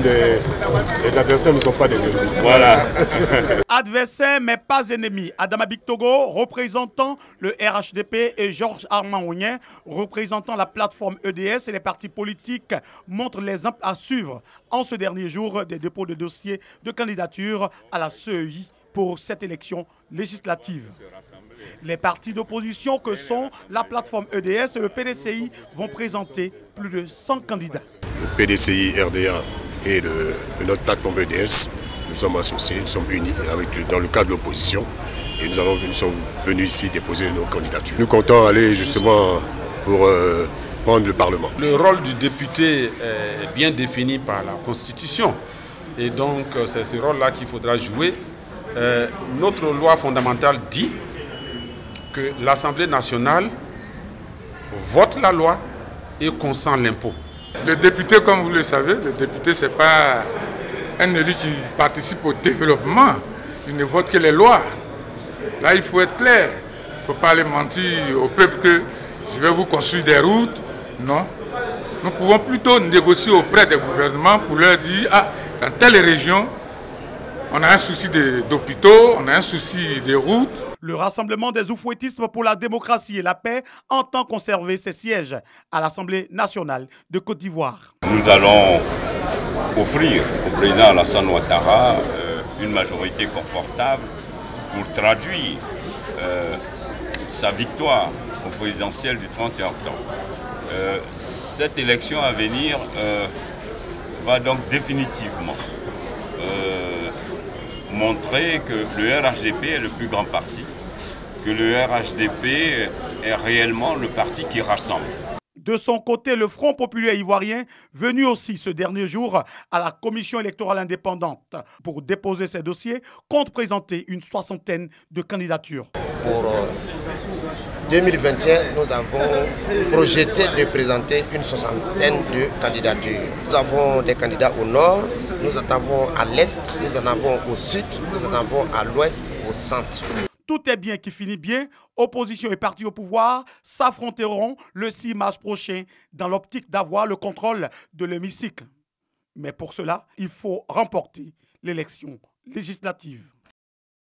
Les adversaires ne sont pas des ennemis. Voilà. Adversaire mais pas ennemi. Adama Bictogo, représentant le RHDP, et Georges Armand Ounien, représentant la plateforme EDS et les partis politiques, montrent l'exemple à suivre en ce dernier jour des dépôts de dossiers de candidature à la CEI pour cette élection législative. Les partis d'opposition que sont la plateforme EDS et le PDCI vont présenter plus de 100 candidats. Le PDCI, RDA et notre plateforme EDS, nous sommes associés, nous sommes unis dans le cadre de l'opposition et nous sommes venus ici déposer nos candidatures. Nous comptons aller justement pour prendre le Parlement. Le rôle du député est bien défini par la Constitution et donc c'est ce rôle-là qu'il faudra jouer. Notre loi fondamentale dit que l'Assemblée nationale vote la loi et consent l'impôt. Le député, comme vous le savez, le député, ce n'est pas un élu qui participe au développement. Il ne vote que les lois. Là, il faut être clair. Il ne faut pas aller mentir au peuple que je vais vous construire des routes. Non. Nous pouvons plutôt négocier auprès des gouvernements pour leur dire, ah, dans telle région, on a un souci d'hôpitaux, on a un souci des routes. Le Rassemblement des oufouettistes pour la démocratie et la paix entend conserver ses sièges à l'Assemblée nationale de Côte d'Ivoire. Nous allons offrir au président Alassane Ouattara une majorité confortable pour traduire sa victoire au présidentiel du 31 octobre. Cette élection à venir va donc définitivement montrer que le RHDP est le plus grand parti, que le RHDP est réellement le parti qui rassemble. De son côté, le Front populaire ivoirien, venu aussi ce dernier jour à la commission électorale indépendante pour déposer ses dossiers, compte présenter une 60aine de candidatures. Pour 2021, nous avons projeté de présenter une 60aine de candidatures. Nous avons des candidats au nord, nous en avons à l'est, nous en avons au sud, nous en avons à l'ouest, au centre. Tout est bien qui finit bien. Opposition et partis au pouvoir s'affronteront le 6 mars prochain dans l'optique d'avoir le contrôle de l'hémicycle. Mais pour cela, il faut remporter l'élection législative.